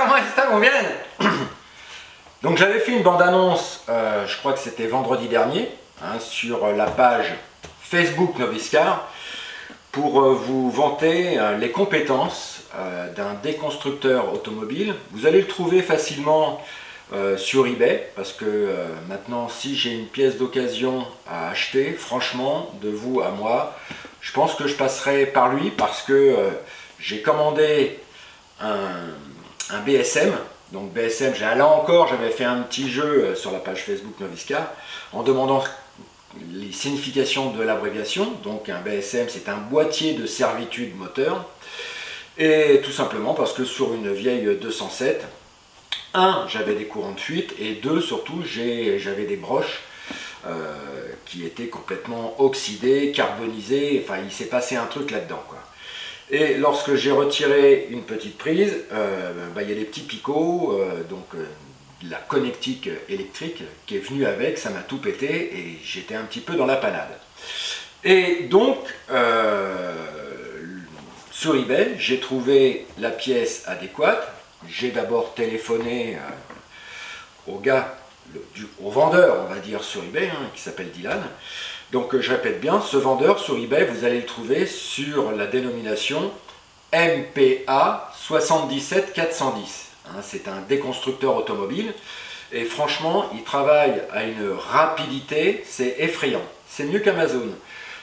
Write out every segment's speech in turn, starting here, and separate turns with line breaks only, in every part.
comment est-ce qu'on vient? Donc j'avais fait une bande-annonce, je crois que c'était vendredi dernier, hein, sur la page Facebook Noviscar, pour vous vanter les compétences d'un déconstructeur automobile. Vous allez le trouver facilement sur eBay, parce que maintenant, si j'ai une pièce d'occasion à acheter, franchement, de vous à moi, je pense que je passerai par lui, parce que j'ai commandé un BSM. Donc BSM, là encore, j'avais fait un petit jeu sur la page Facebook Noviscar en demandant les significations de l'abréviation. Donc un BSM, c'est un boîtier de servitude moteur. Et tout simplement parce que sur une vieille 207, j'avais des courants de fuite, et deux, surtout, j'avais des broches qui étaient complètement oxydées, carbonisées. Enfin, il s'est passé un truc là-dedans, quoi. Et lorsque j'ai retiré une petite prise, il y a des petits picots, la connectique électrique qui est venue avec, ça m'a tout pété et j'étais un petit peu dans la panade. Et donc, sur eBay, j'ai trouvé la pièce adéquate. J'ai d'abord téléphoné au gars, au vendeur, on va dire, sur eBay, hein, qui s'appelle Dylan. Donc je répète bien, ce vendeur sur eBay, vous allez le trouver sur la dénomination MPA 77410. Hein, c'est un déconstructeur automobile et franchement, il travaille à une rapidité, c'est effrayant. C'est mieux qu'Amazon.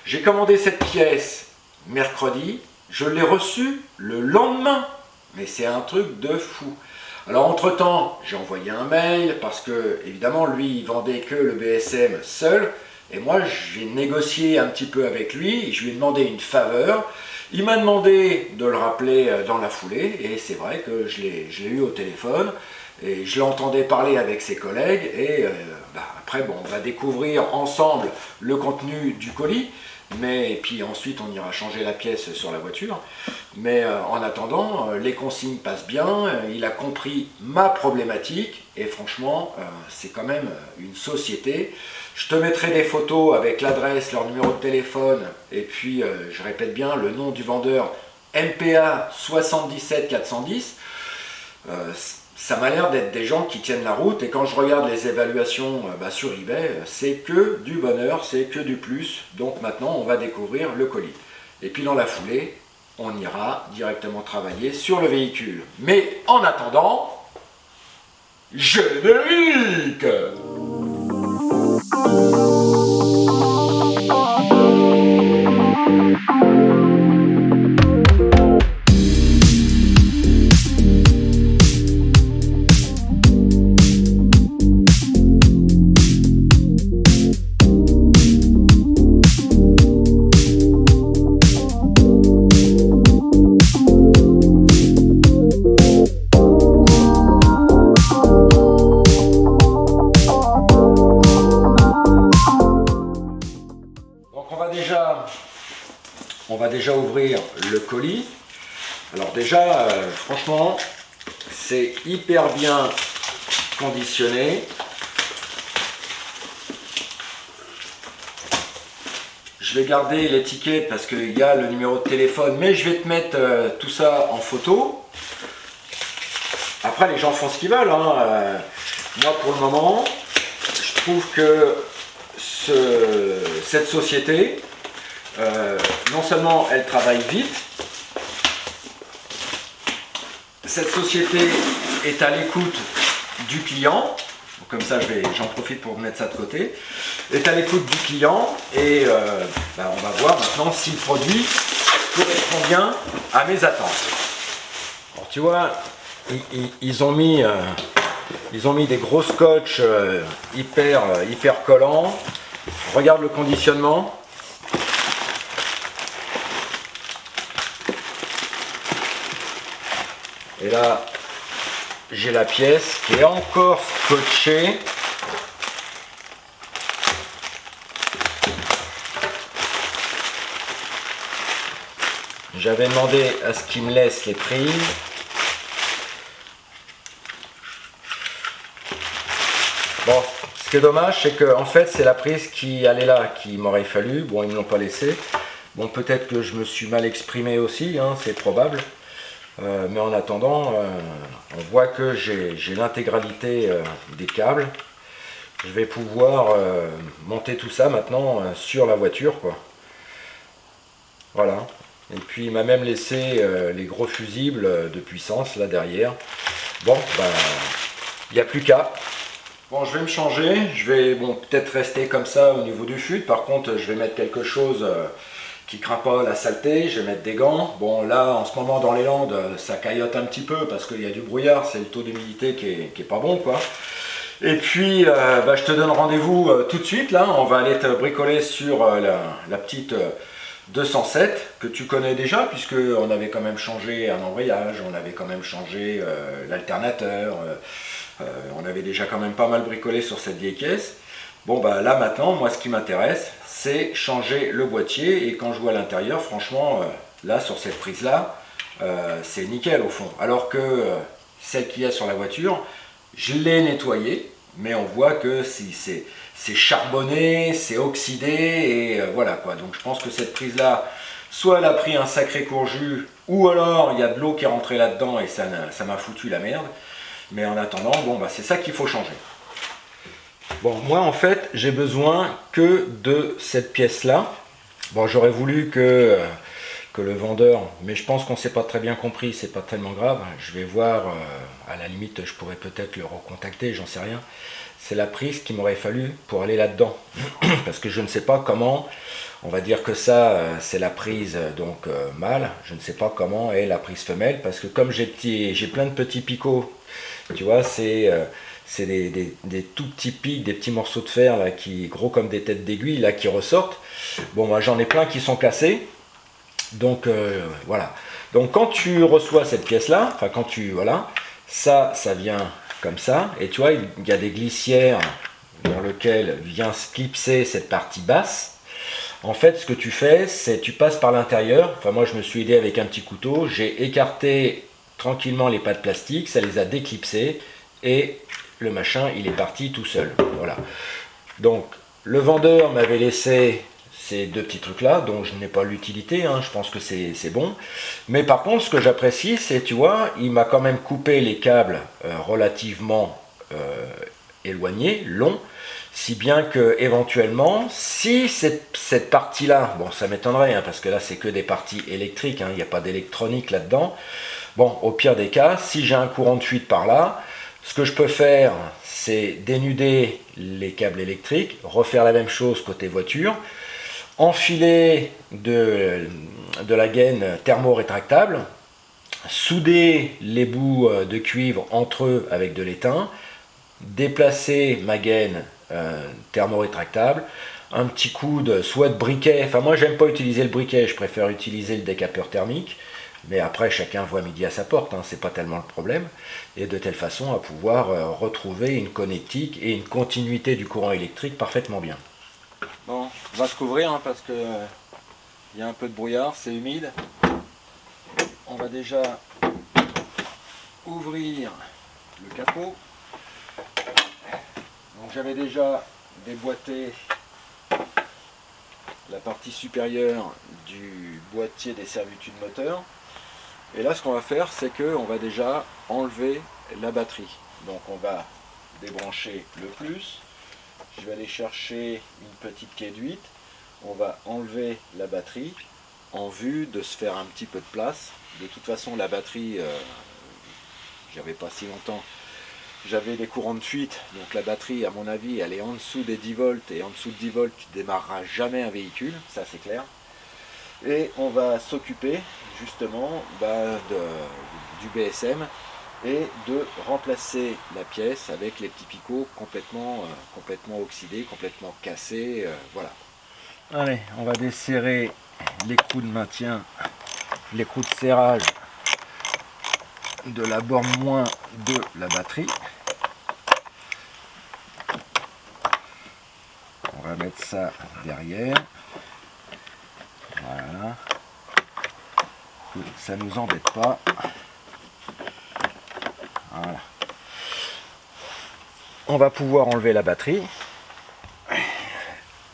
J'ai commandé cette pièce mercredi, je l'ai reçue le lendemain. Mais c'est un truc de fou. Alors entre-temps, j'ai envoyé un mail parce que, évidemment, lui, il vendait que le BSM seul. Et moi, j'ai négocié un petit peu avec lui et je lui ai demandé une faveur. Il m'a demandé de le rappeler dans la foulée et c'est vrai que je l'ai eu au téléphone et je l'entendais parler avec ses collègues et après, bon, on va découvrir ensemble le contenu du colis. Et puis ensuite on ira changer la pièce sur la voiture, mais en attendant les consignes passent bien, il a compris ma problématique et franchement c'est quand même une société. Je te mettrai des photos avec l'adresse, leur numéro de téléphone et puis je répète bien le nom du vendeur, MPA 77410. Ça m'a l'air d'être des gens qui tiennent la route et quand je regarde les évaluations sur eBay, c'est que du bonheur, c'est que du plus. Donc maintenant, on va découvrir le colis. Et puis dans la foulée, on ira directement travailler sur le véhicule. Mais en attendant, générique! On va déjà ouvrir le colis. Alors déjà, franchement, c'est hyper bien conditionné. Je vais garder l'étiquette parce qu'il y a le numéro de téléphone, mais je vais te mettre tout ça en photo. Après, les gens font ce qu'ils veulent, hein. Moi, pour le moment, je trouve que cette société, non seulement elle travaille vite, cette société est à l'écoute du client, comme ça j'en profite pour mettre ça de côté, est à l'écoute du client et on va voir maintenant si le produit correspond bien à mes attentes. Alors tu vois, ils ont mis des gros scotch hyper collants. Regarde le conditionnement. Et là, j'ai la pièce qui est encore scotchée. J'avais demandé à ce qu'il me laisse les prises. Bon, ce qui est dommage, c'est que en fait, c'est la prise qui allait là, qui m'aurait fallu. Bon, ils ne me l'ont pas laissé. Bon, peut-être que je me suis mal exprimé aussi, hein, c'est probable. Mais en attendant, on voit que j'ai l'intégralité des câbles. Je vais pouvoir monter tout ça maintenant sur la voiture, quoi. Voilà. Et puis il m'a même laissé les gros fusibles de puissance là derrière. Bon, ben, il n'y a plus qu'à. Bon, je vais me changer. Je vais peut-être rester comme ça au niveau du fût. Par contre, je vais mettre quelque chose qui craint pas la saleté. Je vais mettre des gants. Bon, là, en ce moment, dans les Landes, ça caillote un petit peu parce qu'il y a du brouillard. C'est le taux d'humidité qui est pas bon, quoi. Et puis, je te donne rendez-vous tout de suite. Là, on va aller te bricoler sur la petite 207 que tu connais déjà, puisque on avait quand même changé un embrayage, on avait quand même changé l'alternateur, on avait déjà quand même pas mal bricolé sur cette vieille caisse. Bon, bah là maintenant, moi ce qui m'intéresse, c'est changer le boîtier, et quand je vois l'intérieur, franchement, là sur cette prise là, c'est nickel au fond. Alors que celle qu'il y a sur la voiture, je l'ai nettoyée, mais on voit que si c'est charbonné, c'est oxydé, et voilà quoi. Donc je pense que cette prise là, soit elle a pris un sacré courjus, ou alors il y a de l'eau qui est rentrée là-dedans et ça m'a foutu la merde. Mais en attendant, bon bah c'est ça qu'il faut changer. Bon, moi en fait, j'ai besoin que de cette pièce là. Bon, j'aurais voulu que le vendeur, mais je pense qu'on ne s'est pas très bien compris, c'est pas tellement grave. Je vais voir, à la limite, je pourrais peut-être le recontacter, j'en sais rien. C'est la prise qu'il m'aurait fallu pour aller là-dedans. Parce que je ne sais pas comment, on va dire que ça, c'est la prise donc mâle. Je ne sais pas comment est la prise femelle, parce que comme j'ai plein de petits picots, tu vois, c'est des tout petits pics, des petits morceaux de fer là, qui gros comme des têtes d'aiguille là qui ressortent. Bon, moi j'en ai plein qui sont cassés. Donc voilà. Donc quand tu reçois cette pièce là, enfin quand tu voilà, ça vient comme ça, et tu vois il y a des glissières dans lesquelles vient se clipser cette partie basse. En fait ce que tu fais, c'est tu passes par l'intérieur. Enfin moi je me suis aidé avec un petit couteau, j'ai écarté tranquillement les pattes plastiques, ça les a déclipsées et le machin il est parti tout seul. Voilà. Donc le vendeur m'avait laissé ces deux petits trucs là, dont je n'ai pas l'utilité, hein, je pense que c'est bon. Mais par contre, ce que j'apprécie, c'est, tu vois, il m'a quand même coupé les câbles relativement éloignés, longs, si bien que éventuellement, si cette partie-là, bon, ça m'étonnerait, hein, parce que là, c'est que des parties électriques, hein, il n'y a pas d'électronique là-dedans. Bon, au pire des cas, si j'ai un courant de fuite par là, ce que je peux faire, c'est dénuder les câbles électriques, refaire la même chose côté voiture, enfiler de la gaine thermo-rétractable, souder les bouts de cuivre entre eux avec de l'étain, déplacer ma gaine thermo-rétractable, un petit coup de soit de briquet, enfin moi j'aime pas utiliser le briquet, je préfère utiliser le décapeur thermique, mais après chacun voit midi à sa porte, hein, c'est pas tellement le problème, et de telle façon à pouvoir retrouver une connectique et une continuité du courant électrique parfaitement bien. Bon, on va se couvrir hein, parce que il y a un peu de brouillard, c'est humide. On va déjà ouvrir le capot. Donc j'avais déjà déboîté la partie supérieure du boîtier des servitudes moteur. Et là ce qu'on va faire, c'est qu'on va déjà enlever la batterie. Donc on va débrancher le plus. Je vais aller chercher une petite quai d'8. On va enlever la batterie en vue de se faire un petit peu de place. De toute façon, la batterie, j'avais pas si longtemps, j'avais des courants de fuite. Donc la batterie, à mon avis, elle est en dessous des 10 volts. Et en dessous de 10 volts, tu démarreras jamais un véhicule. Ça, c'est clair. Et on va s'occuper justement du BSM et de remplacer la pièce avec les petits picots complètement oxydés, complètement cassés, voilà. Allez, on va desserrer les coups de maintien, les coups de serrage de la borne moins de la batterie. On va mettre ça derrière, voilà, que ça nous embête pas. Voilà. On va pouvoir enlever la batterie.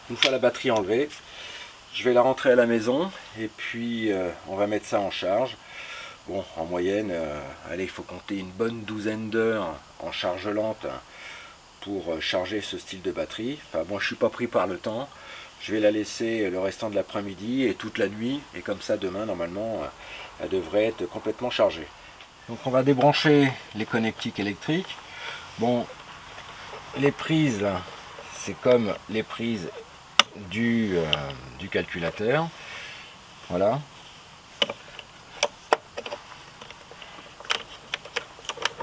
Une fois la batterie enlevée, je vais la rentrer à la maison et puis on va mettre ça en charge. Bon, en moyenne, allez, il faut compter une bonne douzaine d'heures en charge lente pour charger ce style de batterie. Enfin bon, je suis pas pris par le temps. Je vais la laisser le restant de l'après-midi et toute la nuit. Et comme ça, demain, normalement, elle devrait être complètement chargée. Donc on va débrancher les connectiques électriques. Bon, les prises, c'est comme les prises du calculateur. Voilà.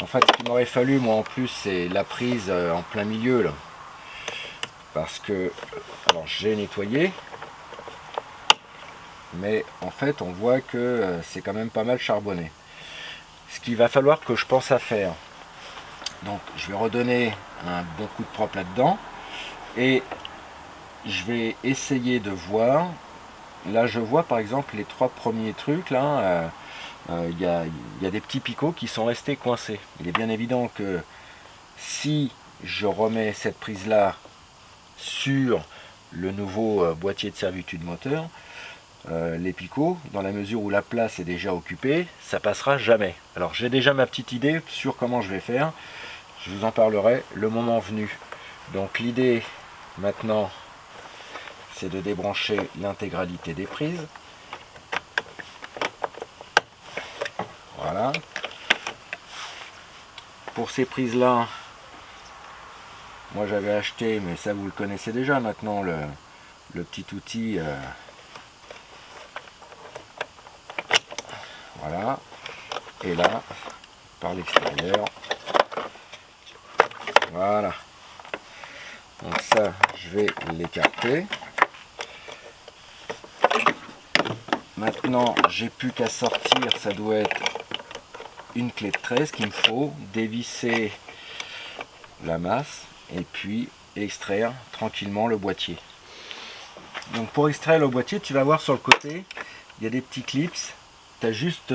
En fait, ce qu'il m'aurait fallu, moi en plus, c'est la prise en plein milieu, là. Parce que, alors j'ai nettoyé, mais en fait, on voit que c'est quand même pas mal charbonné. Ce qu'il va falloir que je pense à faire. Donc, je vais redonner un bon coup de propre là-dedans. Et je vais essayer de voir. Là, je vois par exemple les 3 premiers trucs, là. Il y a des petits picots qui sont restés coincés. Il est bien évident que si je remets cette prise là sur le nouveau boîtier de servitude moteur, les picots, dans la mesure où la place est déjà occupée, ça passera jamais. Alors j'ai déjà ma petite idée sur comment je vais faire, je vous en parlerai le moment venu. Donc l'idée maintenant, c'est de débrancher l'intégralité des prises. Voilà. Pour ces prises là, moi j'avais acheté, mais ça vous le connaissez déjà maintenant, le petit outil. Voilà. Et là, par l'extérieur. Voilà. Donc ça, je vais l'écarter. Maintenant, j'ai plus qu'à sortir, ça doit être une clé de 13 qu'il me faut, dévisser la masse et puis extraire tranquillement le boîtier. Donc pour extraire le boîtier, tu vas voir sur le côté, il y a des petits clips. Tu as juste,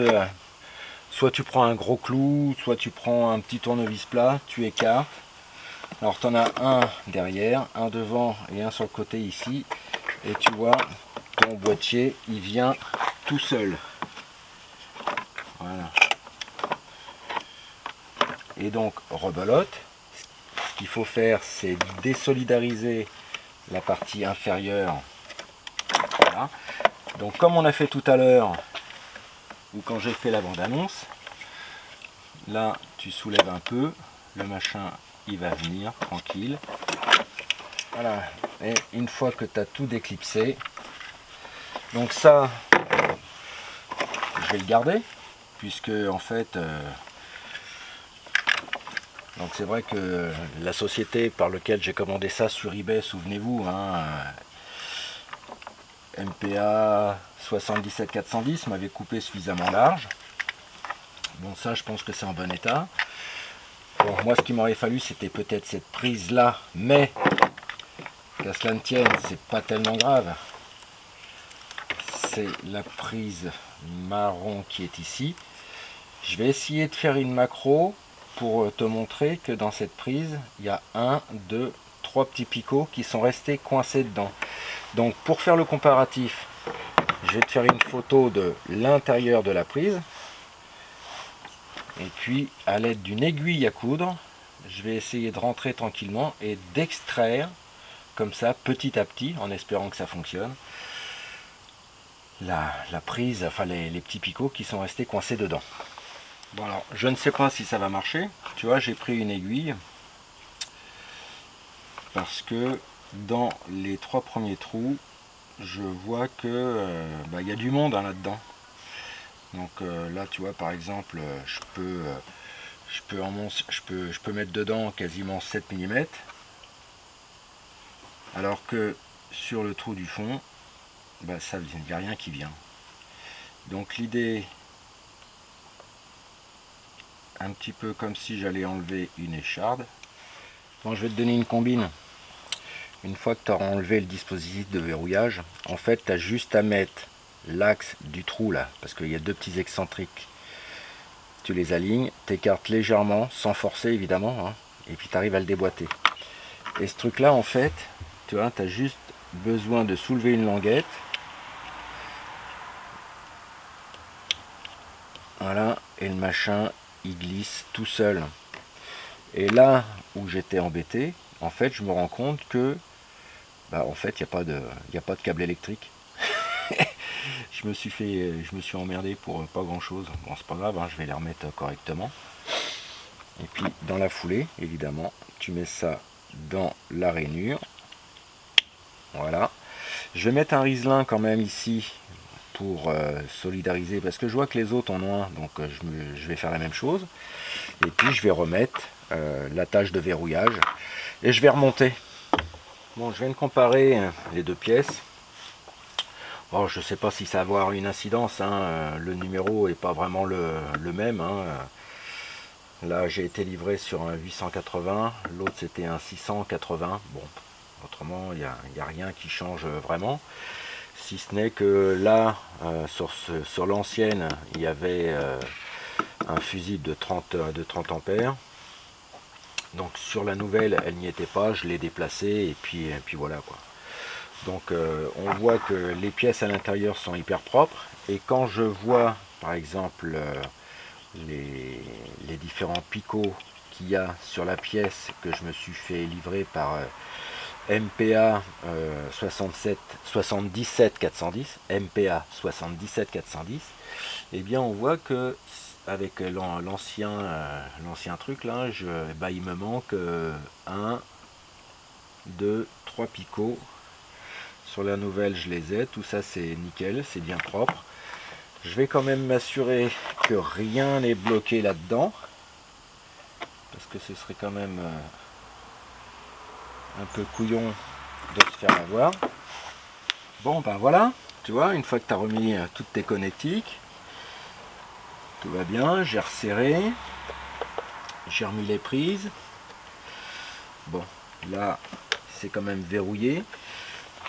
soit tu prends un gros clou, soit tu prends un petit tournevis plat, tu écartes. Alors tu en as un derrière, un devant et un sur le côté ici. Et tu vois, ton boîtier, il vient tout seul. Voilà. Et donc, rebelote. Ce qu'il faut faire, c'est désolidariser la partie inférieure. Voilà. Donc, comme on a fait tout à l'heure, ou quand j'ai fait la bande-annonce, là, tu soulèves un peu, le machin, il va venir, tranquille. Voilà. Et une fois que tu as tout déclipsé, donc ça, je vais le garder, puisque en fait, donc c'est vrai que la société par laquelle j'ai commandé ça sur eBay, souvenez-vous, hein, MPA 77410 m'avait coupé suffisamment large. Bon, ça, je pense que c'est en bon état. Bon, moi, ce qu'il m'aurait fallu, c'était peut-être cette prise là, mais qu'à cela ne tienne, c'est pas tellement grave. C'est la prise marron qui est ici. Je vais essayer de faire une macro pour te montrer que dans cette prise, il y a 1, 2, 3 petits picots qui sont restés coincés dedans. Donc pour faire le comparatif, je vais te faire une photo de l'intérieur de la prise. Et puis à l'aide d'une aiguille à coudre, je vais essayer de rentrer tranquillement et d'extraire comme ça petit à petit, en espérant que ça fonctionne, la prise, enfin les petits picots qui sont restés coincés dedans. Bon alors, je ne sais pas si ça va marcher. Tu vois, j'ai pris une aiguille parce que dans les 3 premiers trous, je vois que il y a du monde là-dedans. Donc là, tu vois, par exemple, je peux mettre dedans quasiment 7 mm, alors que sur le trou du fond, ça il n'y a rien qui vient. Donc l'idée, un petit peu comme si j'allais enlever une écharde. Bon, je vais te donner une combine. Une fois que tu auras enlevé le dispositif de verrouillage, en fait, tu as juste à mettre l'axe du trou là, parce qu'il y a 2 petits excentriques. Tu les alignes, t'écartes légèrement, sans forcer évidemment, hein, et puis tu arrives à le déboîter. Et ce truc là, en fait, tu vois, tu as juste besoin de soulever une languette. Voilà, et le machin, il glisse tout seul. Et là où j'étais embêté, en fait, je me rends compte que, bah, en fait, il y a pas de câble électrique. Je me suis emmerdé pour pas grand chose. Bon, c'est pas grave, hein, je vais les remettre correctement. Et puis, dans la foulée, évidemment, tu mets ça dans la rainure. Voilà. Je vais mettre un Riesling quand même ici pour solidariser, parce que je vois que les autres en ont un, donc je vais faire la même chose. Et puis je vais remettre la tâche de verrouillage et je vais remonter. Bon, je viens de comparer les deux pièces. Bon, je ne sais pas si ça va avoir une incidence, hein, le numéro n'est pas vraiment le même. Hein. Là, j'ai été livré sur un 880, l'autre c'était un 680. Bon, autrement, il n'y a rien qui change vraiment. Si ce n'est que là, sur l'ancienne, il y avait un fusible de 30 ampères. Donc sur la nouvelle, elle n'y était pas, je l'ai déplacée et puis voilà quoi. Donc on voit que les pièces à l'intérieur sont hyper propres. Et quand je vois par exemple les différents picots qu'il y a sur la pièce que je me suis fait livrer par MPA 77 410, MPA 77 410, eh bien on voit que avec l'ancien truc là, bah, il me manque 1, 2, 3 picots. Sur la nouvelle je les ai, tout ça c'est nickel, c'est bien propre. Je vais quand même m'assurer que rien n'est bloqué là-dedans, parce que ce serait quand même un peu couillon de se faire avoir. Bon ben voilà, tu vois, une fois que tu as remis toutes tes connectiques, tout va bien, j'ai resserré, j'ai remis les prises. Bon, là c'est quand même verrouillé.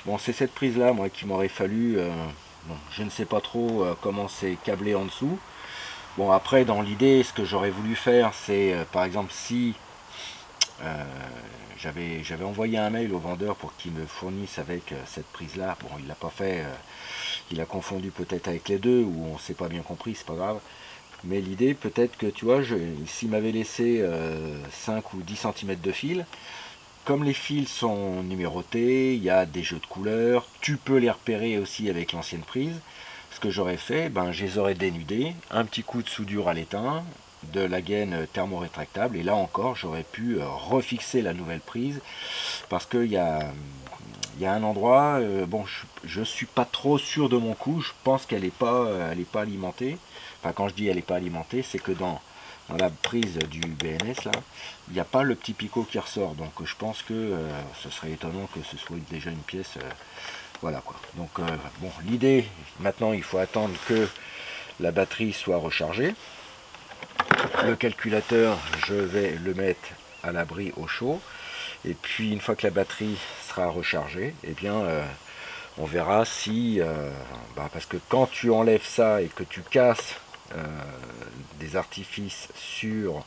Bon, c'est cette prise là moi qui m'aurait fallu, bon, je ne sais pas trop comment c'est câblé en dessous. Bon, après dans l'idée, ce que j'aurais voulu faire, c'est par exemple si j'avais envoyé un mail au vendeur pour qu'il me fournisse avec cette prise là. Bon, il l'a pas fait, il a confondu peut-être avec les deux, ou on s'est pas bien compris, c'est pas grave. Mais l'idée, peut-être que tu vois, s'il m'avait laissé 5 ou 10 cm de fil, comme les fils sont numérotés, il y a des jeux de couleurs, tu peux les repérer aussi avec l'ancienne prise. Ce que j'aurais fait, ben, je les aurais dénudés, un petit coup de soudure à l'étain, de la gaine thermorétractable, et là encore j'aurais pu refixer la nouvelle prise, parce qu'il y a un endroit, bon, je suis pas trop sûr de mon coup, je pense qu'elle n'est pas alimentée. Enfin, quand je dis elle n'est pas alimentée, c'est que dans la prise du BNS là, il n'y a pas le petit picot qui ressort, donc je pense que ce serait étonnant que ce soit déjà une pièce, voilà quoi. Donc bon, l'idée maintenant, il faut attendre que la batterie soit rechargée. Le calculateur, je vais le mettre à l'abri au chaud, et puis une fois que la batterie sera rechargée, eh bien on verra si, parce que quand tu enlèves ça et que tu casses des artifices sur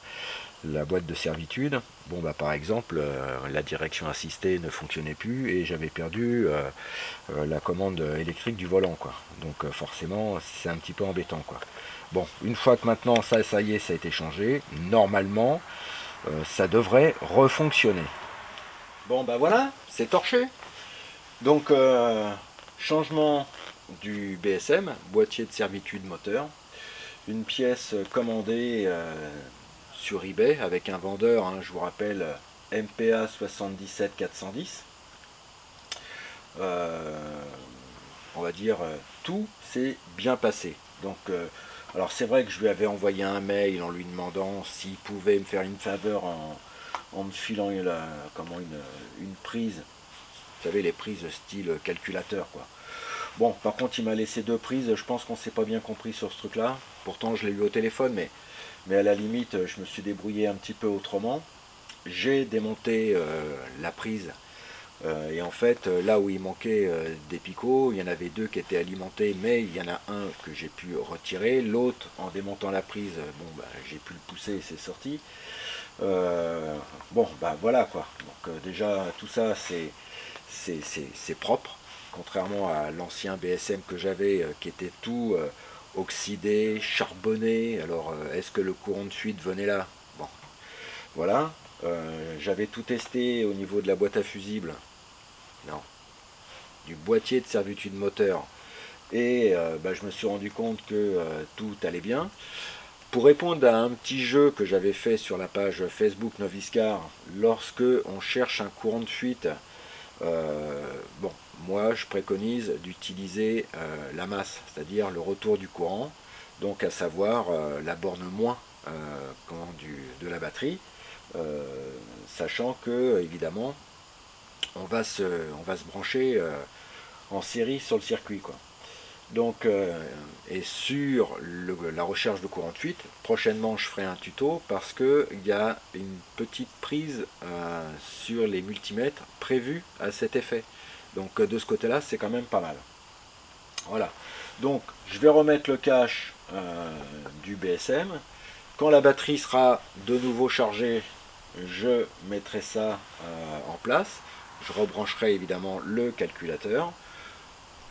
la boîte de servitude, bon bah par exemple la direction assistée ne fonctionnait plus et j'avais perdu la commande électrique du volant quoi. Donc forcément c'est un petit peu embêtant quoi. Bon, une fois que maintenant ça y est, ça a été changé, normalement ça devrait refonctionner. Bon bah voilà, c'est torché. Donc changement du BSM, boîtier de servitude moteur, une pièce commandée sur eBay avec un vendeur, hein, je vous rappelle, MPA 77 410. On va dire tout s'est bien passé. Donc alors c'est vrai que je lui avais envoyé un mail en lui demandant s'il pouvait me faire une faveur en me filant une prise, vous savez, les prises style calculateur quoi. Bon, par contre, il m'a laissé deux prises. Je pense qu'on s'est pas bien compris sur ce truc-là. Pourtant, je l'ai eu au téléphone, mais à la limite, je me suis débrouillé un petit peu autrement. J'ai démonté la prise. Et en fait, là où il manquait des picots, il y en avait deux qui étaient alimentés, mais il y en a un que j'ai pu retirer. L'autre, en démontant la prise, bon, bah, j'ai pu le pousser et c'est sorti. Bon, bah voilà quoi. Donc déjà, tout ça, c'est propre, contrairement à l'ancien BSM que j'avais qui était tout oxydé, charbonné. Alors est-ce que le courant de fuite venait là? Bon, voilà. J'avais tout testé au niveau de la boîte à fusibles, non, du boîtier de servitude moteur, et je me suis rendu compte que tout allait bien. Pour répondre à un petit jeu que j'avais fait sur la page Facebook Noviscar, lorsque on cherche un courant de fuite, bon, moi je préconise d'utiliser la masse, c'est-à-dire le retour du courant, donc à savoir la borne moins de la batterie, sachant que évidemment on va se brancher en série sur le circuit, quoi. Donc, et sur la recherche de courant de fuite, prochainement je ferai un tuto parce qu'il y a une petite prise sur les multimètres prévue à cet effet. Donc de ce côté-là, c'est quand même pas mal. Voilà. Donc je vais remettre le cache du BSM. Quand la batterie sera de nouveau chargée, je mettrai ça en place. Je rebrancherai évidemment le calculateur.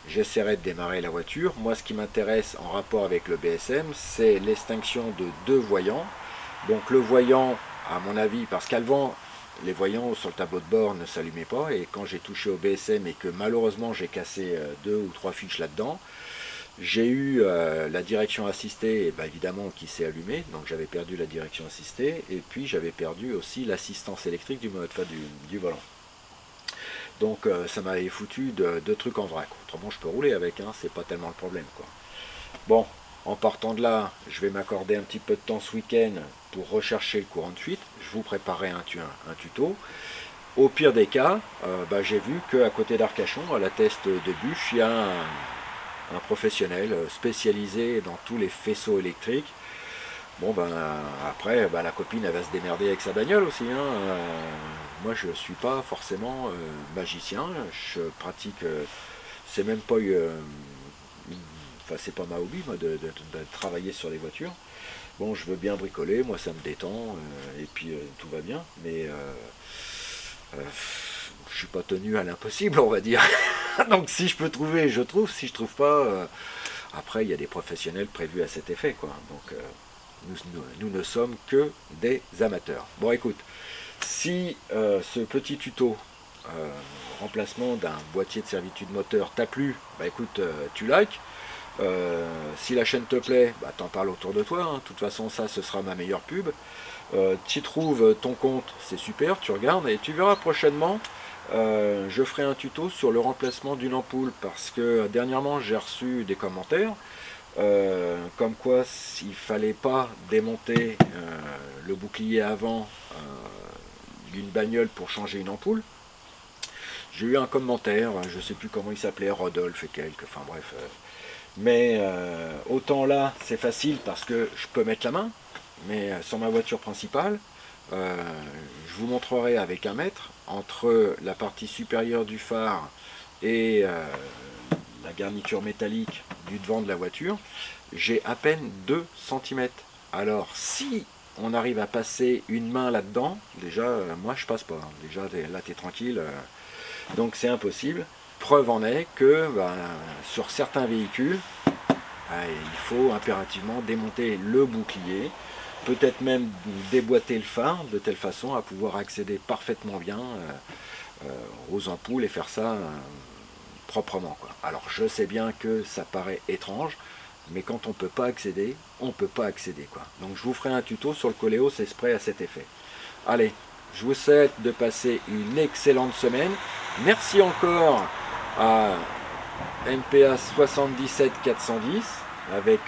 J'essaierai de démarrer la voiture. Moi, ce qui m'intéresse en rapport avec le BSM, c'est l'extinction de deux voyants. Donc le voyant, à mon avis, parce qu'avant, les voyants sur le tableau de bord ne s'allumaient pas, et quand j'ai touché au BSM et que malheureusement j'ai cassé 2 ou 3 fiches là-dedans, j'ai eu la direction assistée, et évidemment, qui s'est allumée, donc j'avais perdu la direction assistée, et puis j'avais perdu aussi l'assistance électrique du volant. Donc ça m'avait foutu deux trucs en vrac. Autrement je peux rouler avec, hein, c'est pas tellement le problème, quoi. Bon, en partant de là, je vais m'accorder un petit peu de temps ce week-end pour rechercher le courant de fuite. Je vous préparerai un tuto. Au pire des cas, j'ai vu qu'à côté d'Arcachon, à la test de bûche, il y a un professionnel spécialisé dans tous les faisceaux électriques. Bon après la copine elle va se démerder avec sa bagnole aussi, hein. Moi je suis pas forcément magicien, je pratique, c'est même pas enfin c'est pas ma hobby moi de travailler sur les voitures. Bon, je veux bien bricoler, moi ça me détend, et puis tout va bien, mais je suis pas tenu à l'impossible, on va dire. Donc si je peux trouver, je trouve, si je trouve pas, après il y a des professionnels prévus à cet effet, quoi. Donc nous ne sommes que des amateurs. Bon, écoute, si ce petit tuto remplacement d'un boîtier de servitude moteur t'a plu, écoute, tu likes. Si la chaîne te plaît, t'en parles autour de toi, hein. De toute façon, ça, ce sera ma meilleure pub. Tu trouves ton compte, c'est super, tu regardes, et tu verras prochainement, je ferai un tuto sur le remplacement d'une ampoule, parce que dernièrement, j'ai reçu des commentaires, comme quoi s'il fallait pas démonter le bouclier avant d'une bagnole pour changer une ampoule. J'ai eu un commentaire, je sais plus comment il s'appelait, Rodolphe et quelques, enfin bref. Mais autant là c'est facile parce que je peux mettre la main, mais sur ma voiture principale, je vous montrerai avec un mètre entre la partie supérieure du phare et la garniture métallique du devant de la voiture, j'ai à peine 2 cm. Alors si on arrive à passer une main là-dedans, déjà moi je passe pas, hein. Déjà là t'es tranquille, donc c'est impossible. Preuve en est que sur certains véhicules, il faut impérativement démonter le bouclier, peut-être même déboîter le phare de telle façon à pouvoir accéder parfaitement bien aux ampoules et faire ça proprement, quoi. Alors je sais bien que ça paraît étrange, mais quand on peut pas accéder, on peut pas accéder, quoi. Donc je vous ferai un tuto sur le Coléos Spray à cet effet. Allez, je vous souhaite de passer une excellente semaine. Merci encore à MPA 77410 avec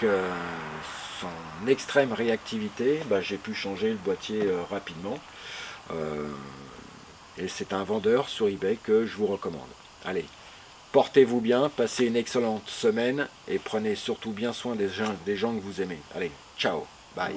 son extrême réactivité. J'ai pu changer le boîtier rapidement. Et c'est un vendeur sur eBay que je vous recommande. Allez, portez-vous bien, passez une excellente semaine et prenez surtout bien soin des gens que vous aimez. Allez, ciao, bye.